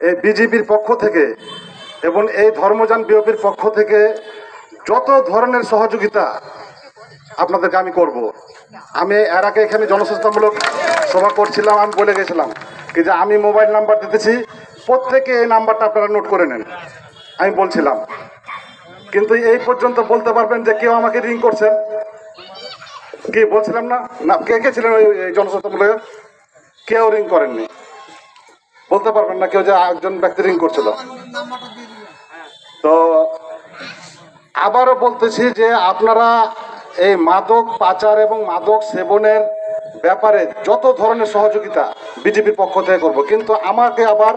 এই বিজেপির পক্ষ থেকে এবং এই ধর্মযান বিওপির পক্ষ থেকে যত ধরনের সহযোগিতা আপনাদেরকে আমি করব। আমি এর আগে এখানে জনসচেতনমূলক সভা করছিলাম, আমি বলে গেছিলাম কি যে আমি মোবাইল নাম্বার দিতেছি, প্রত্যেকে এই নাম্বারটা আপনারা নোট করে নেন, আমি বলছিলাম। কিন্তু এই পর্যন্ত বলতে পারবেন যে কেউ আমাকে রিং করছেন? কি বলছিলাম না? না, কে কে ছিলেন ওই জনসচেতনমূলক? কেউ রিং করেননি, বলতে পারবেন না কেউ যে একজন ব্যক্তি রিং করছিল। তো আবারও বলতেছি যে আপনারা এই মাদক পাচার এবং মাদক সেবনের ব্যাপারে যত ধরনের সহযোগিতা বিজেপির পক্ষ থেকে করব, কিন্তু আমাকে আবার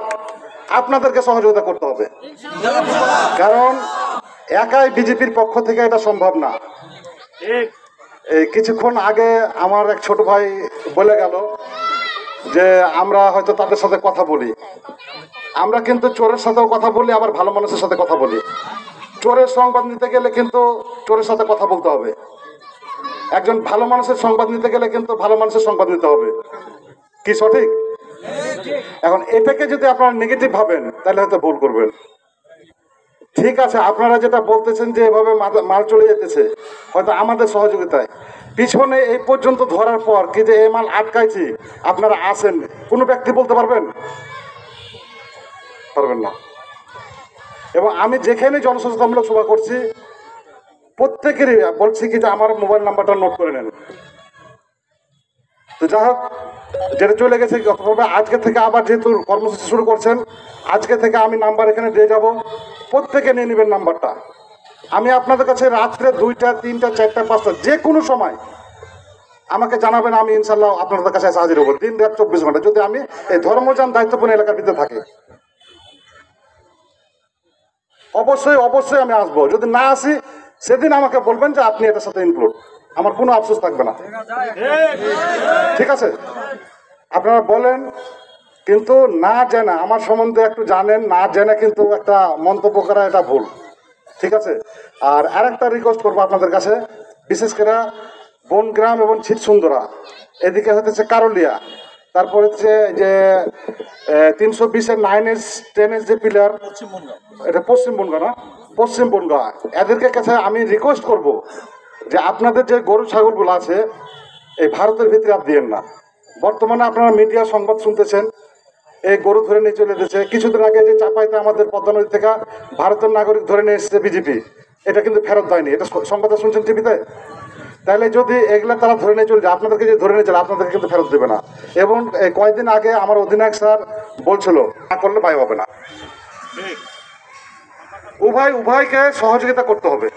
আপনাদেরকে সহযোগিতা করতে হবে, কারণ একাই বিজেপির পক্ষ থেকে এটা সম্ভব না। এই কিছুক্ষণ আগে আমার এক ছোট ভাই বলে গেল যে আমরা হয়তো তাদের সাথে কথা বলি। আমরা কিন্তু চোরের সাথেও কথা বলি, আবার ভালো মানুষের সাথে কথা বলি। চোরের সংবাদ নিতে গেলে কিন্তু চোরের সাথে কথা বলতে হবে, একজন ভালো মানুষের সংবাদ নিতে গেলে কিন্তু ভালো মানুষের সংবাদ নিতে হবে। কি সঠিক? এখন এটাকে যদি আপনারা নেগেটিভ ভাবেন তাহলে হয়তো ভুল করবেন। ঠিক আছে, আপনারা যেটা বলতেছেন যে এভাবে মাল চলে যেতেছে হয়তো আমাদের সহযোগিতায়, পিছনে এই পর্যন্ত ধরার পর কি যে এই মাল আটকাইছি আপনারা আসেন, কোনো ব্যক্তি বলতে পারবেন? পারবেন না। এবং আমি যেখানে জনসচেতনমূলক সভা করছি প্রত্যেকেরই বলছি কি যে আমার মোবাইল নাম্বারটা নোট করে নেন। তো যাই হোক, যেটা চলে গেছে আজকে থেকে আবার যেহেতু কর্মসূচি শুরু করছেন, আজকে থেকে আমি নাম্বার এখানে দিয়ে যাব, প্রত্যেকে নিয়ে নেবেন নাম্বারটা। আমি আপনাদের কাছে রাত্রে 2টা 3টা 4টা 5টা যে কোনো সময় আমাকে জানাবেন, আমি ইনশাল্লাহ আপনাদের কাছে এসে হাজির হবো, দিন রাত 24 ঘন্টা, যদি আমি এই ধর্মযান দায়িত্বপূর্ণ এলাকার ভিতরে থাকি। অবশ্যই অবশ্যই আমি আসবো, যদি না আসি সেদিন আমাকে বলবেন যে আপনি এটার সাথে ইনক্লুড, আমার কোনো আফসোস থাকবে না। ঠিক আছে, আপনারা বলেন, কিন্তু না জেনে আমার সম্বন্ধে একটু জানেন, না জেনে কিন্তু একটা মন্তব্য করা এটা ভুল। ঠিক আছে, আর আরেকটা রিকোয়েস্ট করবো আপনাদের কাছে, বিশেষ করে বনগ্রাম এবং ছিটসুন্দরা, এদিকে হতেছে কারলিয়া, তারপর হচ্ছে যে 320-এর 9S 10S যে পিলার, এটা পশ্চিম বনগাঁ না, পশ্চিম বনগাঁ, এদেরকে কাছে আমি রিকোয়েস্ট করব যে আপনাদের যে গরু ছাগলগুলো আছে এই ভারতের ভিতরে আর দিয়েন না। বর্তমানে আপনারা মিডিয়া সংবাদ শুনতেছেন এই গরু ধরে নিয়ে চলে যেতেছে। কিছুদিন আগে যে চাপাইতে আমাদের পদ্মা নদী থেকে ভারতের নাগরিক ধরে নিয়ে এসেছে বিজেপি, এটা কিন্তু ফেরত দেয়নি, এটা সংবাদে শুনছেন টিভিতে। তাহলে যদি এগুলা তারা ধরে নিয়ে চলে যায়, আপনাদেরকে যে ধরে নিয়ে চলে আপনাদেরকে কিন্তু ফেরত দেবে না। এবং কয়েকদিন আগে আমার অধিনায়ক স্যার বলছিল না করলে ভাই হবে না। উভয়কে সহযোগিতা করতে হবে।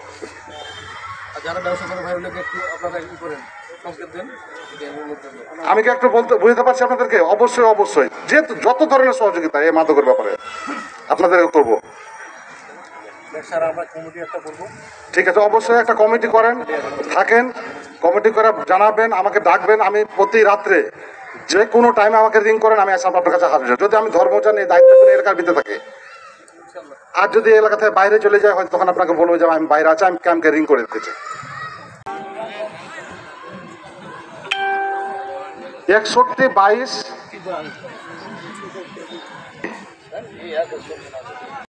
আমি কি একটু বুঝতে পারছি আপনাদেরকে? অবশ্যই অবশ্যই, যেহেতু যত ধরনের সহযোগিতা এই মাদকের ব্যাপারে আপনাদেরকে করবো। ঠিক আছে, অবশ্যই একটা কমিটি করেন, থাকেন, কমিটি করে জানাবেন, আমাকে ডাকবেন। আমি প্রতি রাত্রে যে কোনো টাইমে আমাকে রিং করেন, আমি এসে আপনার কাছে হাজির। যদি আমি ধর্মযান এই দায়িত্বপূর্ণ এলাকার ভিতরে থাকি, আর যদি এলাকা থেকে বাইরে চলে যায় হয়তো তখন আপনাকে বলবো যে আমি বাইরে আছি, আমি আমাকে রিং করে দিতেছি। 61-22